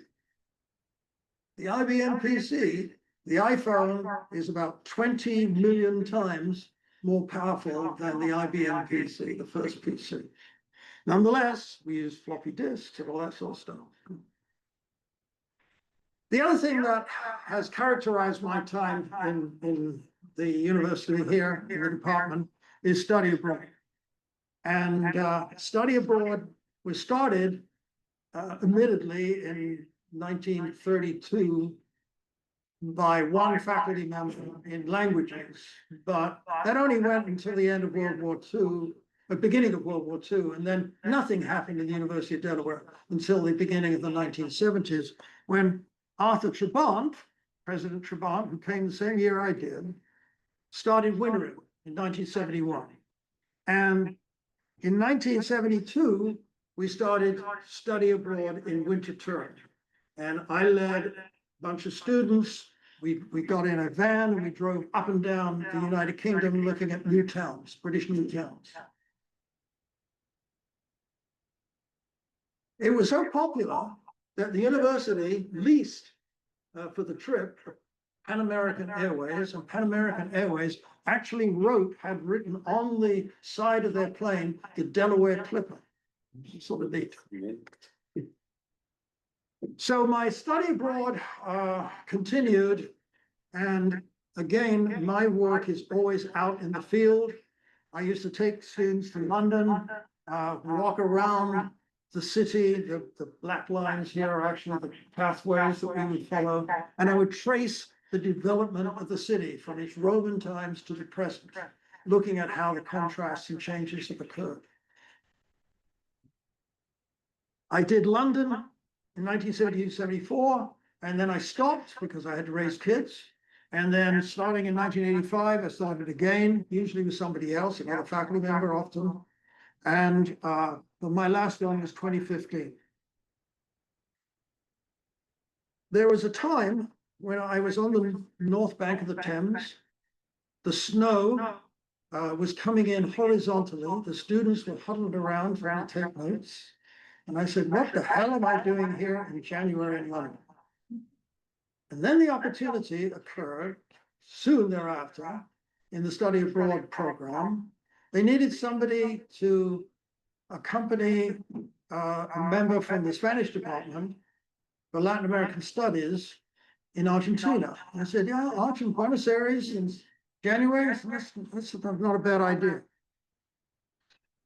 The IBM PC, the iPhone is about 20 million times more powerful than the IBM PC, the first PC. Nonetheless, we use floppy disks and all that sort of stuff. The other thing that has characterized my time in the university here, in the department, is study abroad. And study abroad was started, admittedly, in 1932 by one faculty member in languages, but that only went until the end of World War II, the beginning of World War II, and then nothing happened in the University of Delaware until the beginning of the 1970s, when Arthur Trabant, President Trabant, who came the same year I did, started Winterim in 1971. And in 1972, we started study abroad in winter term. And I led a bunch of students. We got in a van and we drove up and down the United Kingdom looking at new towns, British new towns. It was so popular that the university leased for the trip Pan American Airways, and Pan American Airways actually had written on the side of their plane, the Delaware Clipper. Sort of neat. So my study abroad continued, and again, my work is always out in the field. I used to take students to London, walk around the city. The black lines here are actually the pathways that we would follow, and I would trace the development of the city from its Roman times to the present, looking at how the contrasts and changes have occurred. I did London in 1970-74, and then I stopped because I had to raise kids. And then starting in 1985, I started again, usually with somebody else, another faculty member often. And my last one was 2015. There was a time when I was on the north bank of the Thames. The snow was coming in horizontally. The students were huddled around trying to take notes. And I said, what the hell am I doing here in January in London? And then the opportunity occurred soon thereafter in the study abroad program. They needed somebody to accompany a member from the Spanish department for Latin American studies in Argentina. I said, yeah, Buenos Aires in January, that's not a bad idea.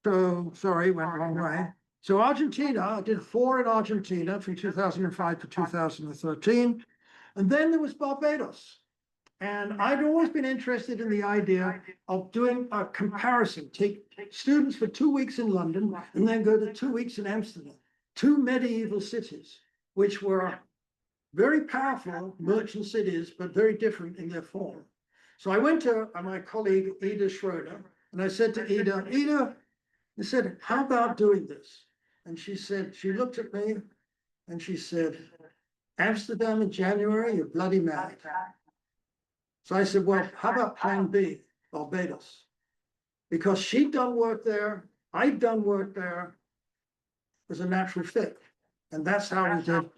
So, sorry, went the wrong way. So Argentina, I did 4 in Argentina from 2005 to 2013. And then there was Barbados. And I'd always been interested in the idea of doing a comparison, take students for 2 weeks in London and then go to 2 weeks in Amsterdam, 2 medieval cities, which were very powerful merchant cities, but very different in their form. So I went to my colleague, Ida Schroeder, and I said to Ida, I said, how about doing this? And she said, she looked at me and she said, Amsterdam in January, you're bloody mad. So I said, well, how about plan B, Barbados? Because she'd done work there, I'd done work there, it was a natural fit. And that's how we did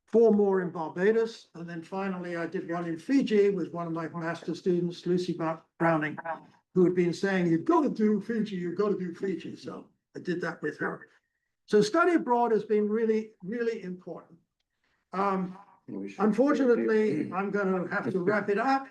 4 more in Barbados. And then finally, I did 1 in Fiji with one of my master students, Lucy Browning, who had been saying, you've got to do Fiji, you've got to do Fiji. So I did that with her. So study abroad has been really, really important. Unfortunately, I'm going to have to wrap it up.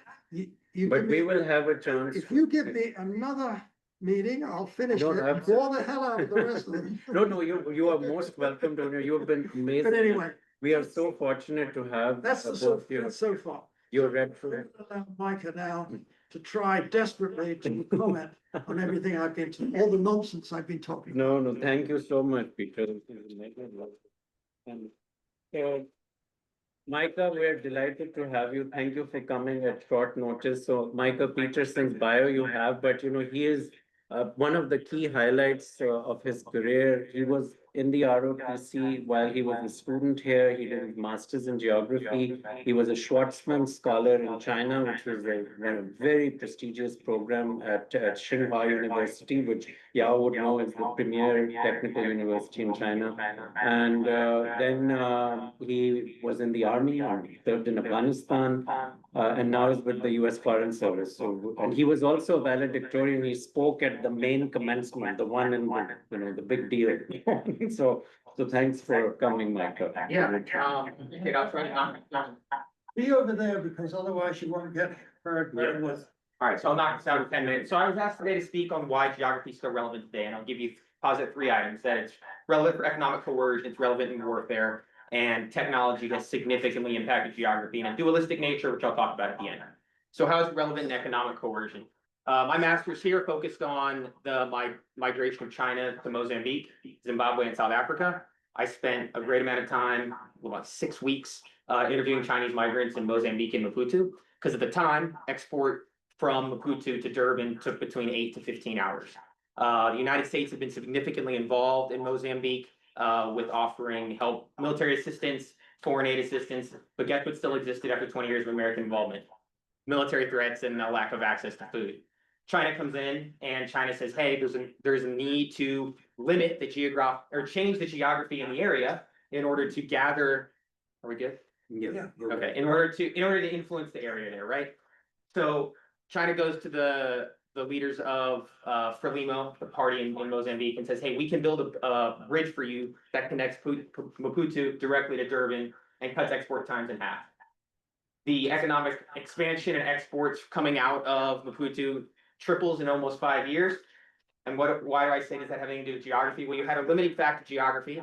But we will have a chance. If you give me another meeting, I'll finish it, bore the hell out of the rest of them. No, you are most welcome to, you have been amazing. But anyway. We are so fortunate to have. That's so far. You're read through. Micah now to try desperately to comment on everything I've been, all the nonsense I've been talking. No, thank you so much, Peter. And so, Micah, we're delighted to have you. Thank you for coming at short notice. So Micah Petersen's bio you have, but he is one of the key highlights of his career. He was in the ROTC while he was a student here. He did his master's in geography. He was a Schwarzman Scholar in China, which was a very prestigious program at Tsinghua University, which Yao would know is the premier technical university in China. And then he was in the army and served in Afghanistan, and now is with the US Foreign Service. So, and he was also a valedictorian. He spoke at the main commencement, the one in the big deal. So thanks for coming, Micah. Yeah, okay, I'll try to Be over there because otherwise you won't get heard very well. All right, so I'll knock this out in 10 minutes. So I was asked today to speak on why geography is still relevant today, and I'll give you posit 3 items: that it's relevant for economic coercion, it's relevant in warfare, and technology has significantly impacted geography in a dualistic nature, which I'll talk about at the end. So how is it relevant in economic coercion? My master's here focused on the migration of China to Mozambique, Zimbabwe, and South Africa. I spent a great amount of time, about 6 weeks, interviewing Chinese migrants in Mozambique and Maputo, because at the time, export from Maputo to Durban took between 8 to 15 hours. The United States had been significantly involved in Mozambique with offering help, military assistance, foreign aid assistance, but guess what still existed after 20 years of American involvement? Military threats and a lack of access to food. China comes in and China says, hey, there's a need to limit the change the geography in the area in order to gather. Are we good? Yeah. Okay, in order to influence the area there, right? So China goes to the leaders of Frelimo, the party in Mozambique, and says, hey, we can build a bridge for you that connects Maputo directly to Durban and cuts export times in half. The economic expansion and exports coming out of Maputo triples in almost 5 years. And why do I say, does that have anything to do with geography? Well, you had a limiting factor geography.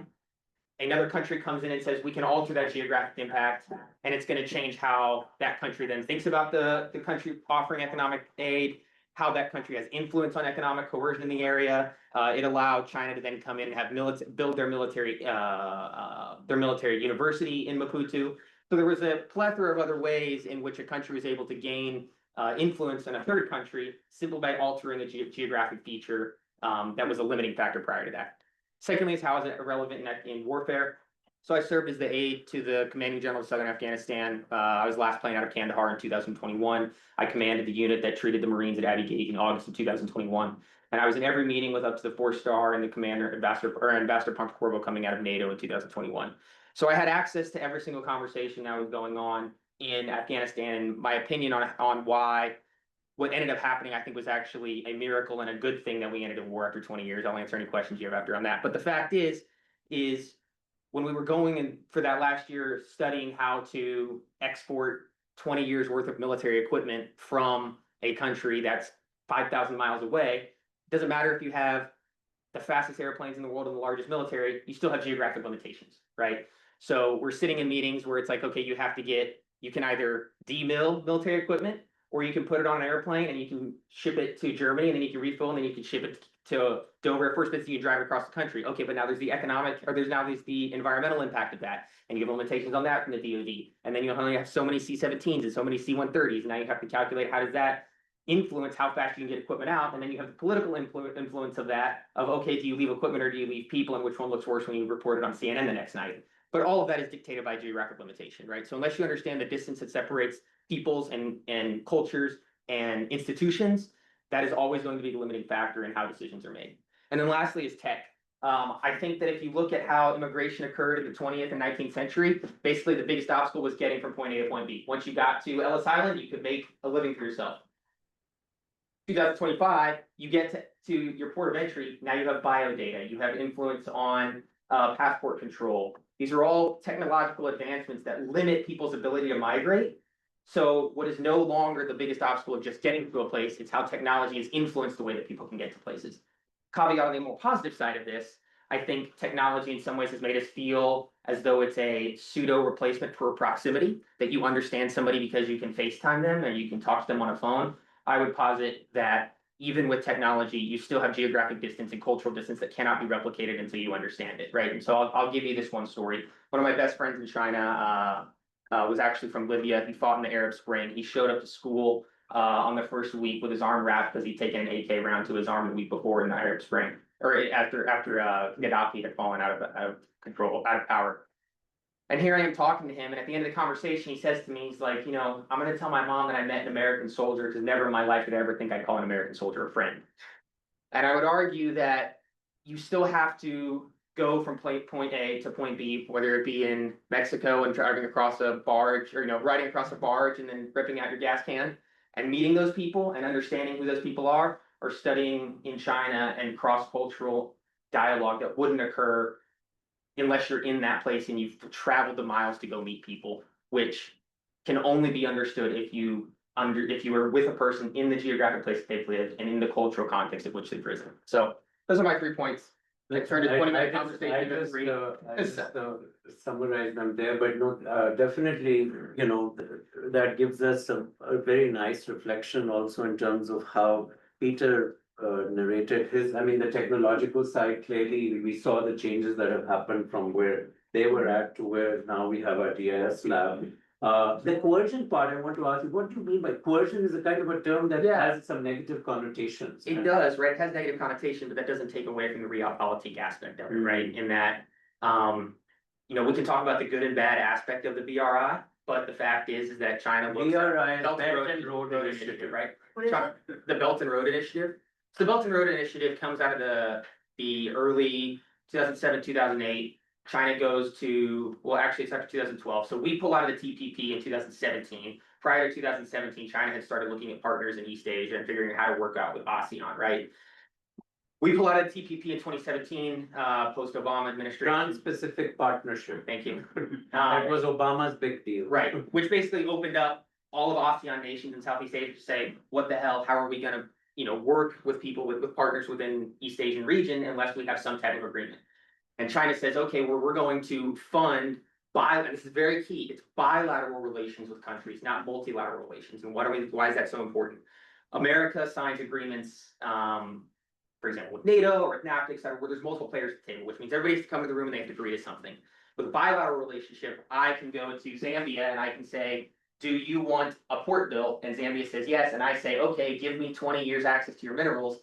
Another country comes in and says, we can alter that geographic impact, and it's going to change how that country then thinks about the country offering economic aid, how that country has influence on economic coercion in the area. It allowed China to then come in and have build their military university in Maputo. So there was a plethora of other ways in which a country was able to gain influence on a third country simply by altering a geographic feature that was a limiting factor prior to that. Secondly, is how is it relevant in warfare? So I served as the aide to the commanding general of Southern Afghanistan. I was last playing out of Kandahar in 2021. I commanded the unit that treated the Marines at Aide-de-Camp in August of 2021. And I was in every meeting with up to the 4-star and the commander, Ambassador Pontecorvo coming out of NATO in 2021. So I had access to every single conversation that was going on in Afghanistan. And my opinion on why what ended up happening, I think, was actually a miracle and a good thing that we ended in war after 20 years. I'll answer any questions you have after on that. But the fact is when we were going in for that last year studying how to export 20 years worth of military equipment from a country that's 5,000 miles away, it doesn't matter if you have the fastest airplanes in the world and the largest military, you still have geographic limitations, right? So we're sitting in meetings where it's like, okay, you can either demill military equipment, or you can put it on an airplane and you can ship it to Germany, and then you can refill, and then you can ship it to Dover Air Force Base, and you can drive across the country. Okay, but now there's the environmental impact of that, and you have limitations on that from the DoD. And then you only have so many C-17s and so many C-130s. Now you have to calculate how does that influence how fast you can get equipment out, and then you have the political influence of that, of okay, do you leave equipment or do you leave people, and which one looks worse when you report it on CNN the next night. But all of that is dictated by geographic limitation, right? So unless you understand the distance that separates peoples and cultures and institutions, that is always going to be the limiting factor in how decisions are made. And then lastly is tech. I think that if you look at how immigration occurred in the 20th and 19th century, basically the biggest obstacle was getting from point A to point B. Once you got to Ellis Island, you could make a living for yourself. 2025, you get to your port of entry, now you have biodata, you have influence on passport control. These are all technological advancements that limit people's ability to migrate. So what is no longer the biggest obstacle of just getting to a place, it's how technology has influenced the way that people can get to places. Caveat on the more positive side of this, I think technology in some ways has made us feel as though it's a pseudo replacement for proximity, that you understand somebody because you can FaceTime them and you can talk to them on a phone. I would posit that even with technology, you still have geographic distance and cultural distance that cannot be replicated until you understand it, right? And so I'll give you this one story. One of my best friends in China was actually from Libya. He fought in the Arab Spring. He showed up to school on the first week with his arm wrapped because he'd taken an AK round to his arm the week before in the Arab Spring, or after Gaddafi had fallen out of control, out of power. And here I am talking to him, and at the end of the conversation, he says to me, he's like, I'm gonna tell my mom that I met an American soldier, because never in my life did I ever think I'd call an American soldier a friend. And I would argue that you still have to go from point A to point B, whether it be in Mexico and driving across a barge, or riding across a barge and then ripping out your gas can and meeting those people and understanding who those people are, or studying in China and cross-cultural dialogue that wouldn't occur unless you're in that place and you've traveled the miles to go meet people, which can only be understood if you were with a person in the geographic place that they've lived and in the cultural context of which they've risen. So those are my 3 points. I turned a 20-minute conversation into 3. I just summarize them there, but no, definitely, that gives us a very nice reflection also in terms of how Peter narrated his, the technological side. Clearly, we saw the changes that have happened from where they were at to where now we have our DIS lab. The coercion part, I want to ask you, what do you mean by coercion? Is a kind of a term that has some negative connotations. It does, right? It has negative connotation, but that doesn't take away from the realpolitik aspect of it, right? In that, we can talk about the good and bad aspect of the BRI, but the fact is that China looks at Belt and Road Initiative, right? What is it? The Belt and Road Initiative. So the Belt and Road Initiative comes out of the early 2007, 2008. China goes to, well, actually it's after 2012. So we pull out of the TPP in 2017. Prior to 2017, China had started looking at partners in East Asia and figuring out how to work out with ASEAN, right? We pull out of the TPP in 2017, post-Obama administration. Trans-Pacific Partnership. Thank you. That was Obama's big deal. Right, which basically opened up all of ASEAN nations in Southeast Asia to say, what the hell, how are we gonna, work with people, with partners within East Asian region unless we have some type of agreement. And China says, okay, well, we're going to fund and this is very key, it's bilateral relations with countries, not multilateral relations. And why is that so important? America signs agreements, for example, with NATO or with NAFTA, etc., where there's multiple players at the table, which means everybody has to come to the room and they have to agree to something. With a bilateral relationship, I can go to Zambia and I can say, do you want a port built? And Zambia says yes, and I say, okay, give me 20 years access to your minerals.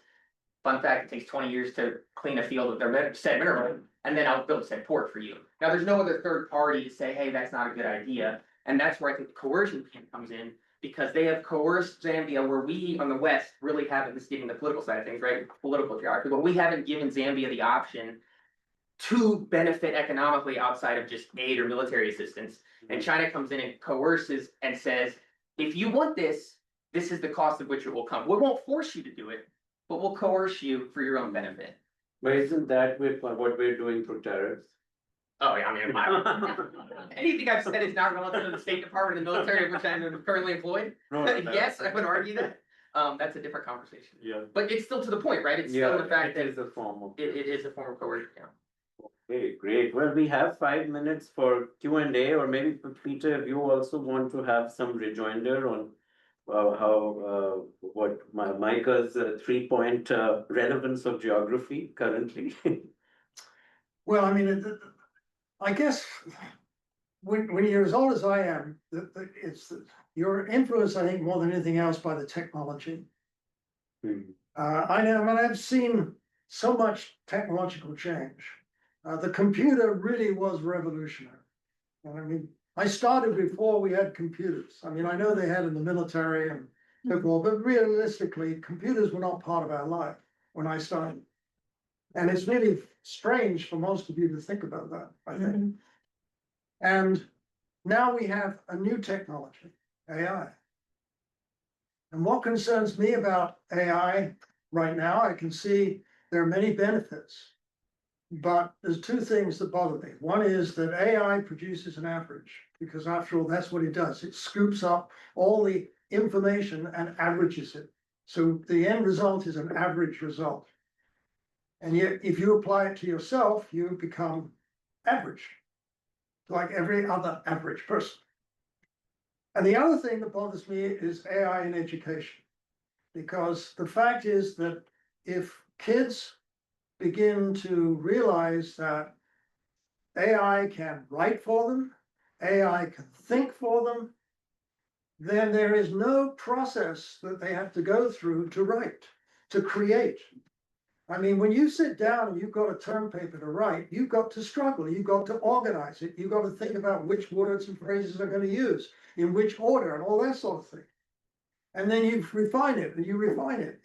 Fun fact, it takes 20 years to clean a field with their said mineral, and then I'll build said port for you. Now, there's no other third party to say, hey, that's not a good idea. And that's where I think the coercion comes in, because they have coerced Zambia, where we on the West really haven't, this is getting the political side of things, right? Political geography, but we haven't given Zambia the option to benefit economically outside of just aid or military assistance. And China comes in and coerces and says, if you want this, this is the cost of which it will come. We won't force you to do it, but we'll coerce you for your own benefit. But isn't that what we're doing through tariffs? Oh, yeah, anything I've said is not relative to the State Department and the military, of which I'm currently employed. Yes, I would argue that. That's a different conversation. Yeah. But it's still to the point, right? It's still the fact that it is a form of. it is a form of coercion. Yeah. Okay, great. Well, we have 5 minutes for Q&A, or maybe Peter, if you also want to have some rejoinder on what Micah's 3-point relevance of geography currently. Well, I guess when you're as old as I am, you're influenced, I think, more than anything else by the technology. I've seen so much technological change. The computer really was revolutionary. I started before we had computers. I know they had in the military and before, but realistically, computers were not part of our life when I started. And it's really strange for most of you to think about that, I think. And now we have a new technology, AI. And what concerns me about AI right now, I can see there are many benefits, but there's 2 things that bother me. One is that AI produces an average, because after all, that's what it does. It scoops up all the information and averages it. So the end result is an average result. And yet, if you apply it to yourself, you become average, like every other average person. And the other thing that bothers me is AI in education. because the fact is that if kids begin to realize that AI can write for them, AI can think for them, then there is no process that they have to go through to write, to create. I mean, when you sit down and you've got a term paper to write, you've got to struggle, you've got to organize it, you've got to think about which words and phrases are going to use, in which order, and all that sort of thing. And then you refine it, and you refine it.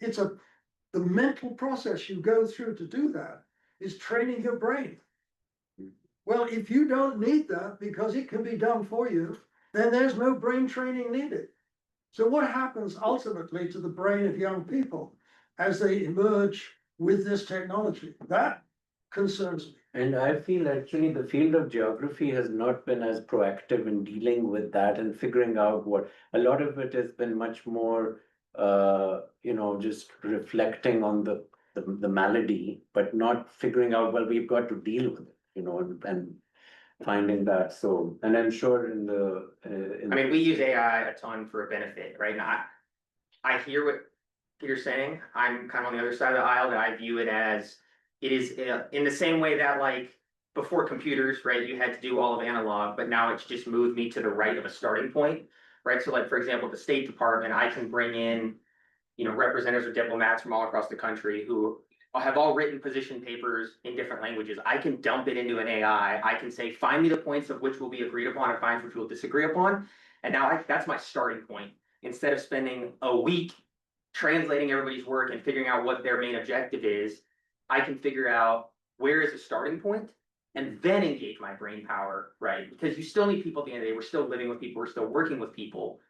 The mental process you go through to do that is training your brain. Well, if you don't need that because it can be done for you, then there's no brain training needed. So what happens ultimately to the brain of young people as they emerge with this technology? That concerns me. And I feel actually the field of geography has not been as proactive in dealing with that and figuring out what, a lot of it has been much more, just reflecting on the malady, but not figuring out, well, we've got to deal with it, and finding that. So, and I'm sure I mean, we use AI a ton for a benefit, right? Now, I hear what Peter's saying. I'm kind of on the other side of the aisle, that I view it as, it is in the same way that, like, before computers, right, you had to do all of analog, but now it's just moved me to the right of a starting point, right? So, like, for example, the State Department, I can bring in, representatives or diplomats from all across the country who have all written position papers in different languages. I can dump it into an AI. I can say, find me the points of which will be agreed upon and find which we'll disagree upon. And now that's my starting point. Instead of spending a week translating everybody's work and figuring out what their main objective is, I can figure out where is the starting point and then engage my brain power, right? Because you still need people at the end of the day. We're still living with people. We're still working with people.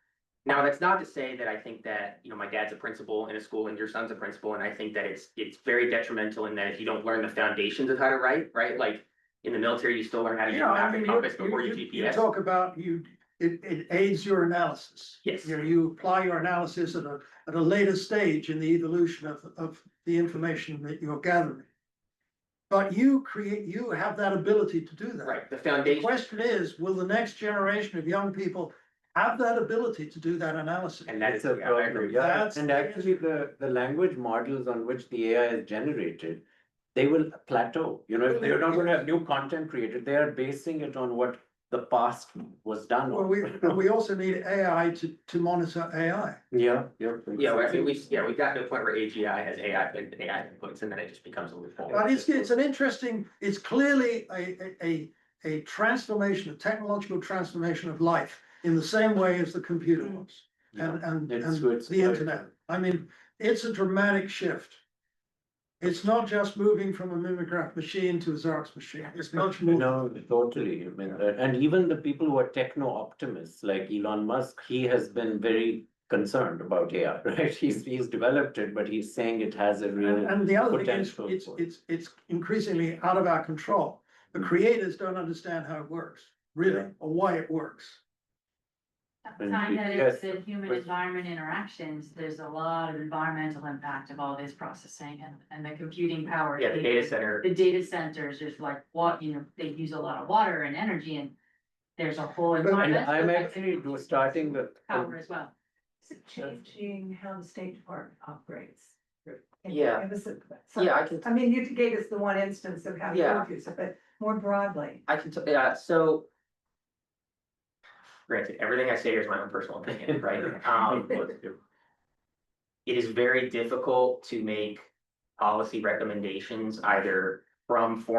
Now, that's not to say that I think that, my dad's a principal in a school and your son's a principal, and I think that it's very detrimental in that if you don't learn the foundations of how to write, right? Like in the military, you still learn how to use a map and compass before you You GPS. talk about it aids your analysis. Yes. You apply your analysis at a later stage in the evolution of the information that you're gathering. But you have that ability to do that. Right, the The foundation. question is, will the next generation of young people have that ability to do that analysis? And that is, it's a yeah, I agree problem, with yeah. That's And the actually the language models on which the AI is generated, they will plateau, if they're not going to have new content created, they are basing it on what the past was done Well, on. we also need AI to monitor AI. Yeah. Yeah, well, I mean, we've gotten to a point where AGI has AI inputs, and then it just becomes a loophole. But it's clearly a transformation, a technological transformation of life in the same way as the computer was and the internet. I mean, it's a dramatic shift. It's not just moving from a mimeograph machine to a Xerox machine. It's much more. No, totally. I mean, and even the people who are techno optimists, like Elon Musk, he has been very concerned about AI, right? He's developed it, but he's saying it has a real And the other thing is, potential. it's increasingly out of our control. The creators don't understand how it works, really, or why it works. At the time that it's the human environment interactions, there's a lot of environmental impact of all this processing and the computing power. Yeah, the data center. The data centers, there's like they use a lot of water and energy, and there's a whole And environmental. I'm actually starting the. Power as well. Is it changing how the State Department operates? Yeah. Yeah, I can. I mean, you gave us the one instance of how you Yeah. use it, but more broadly. I can, so. Granted, everything I say here is my own personal opinion, right? It is very difficult to make policy recommendations either from foreign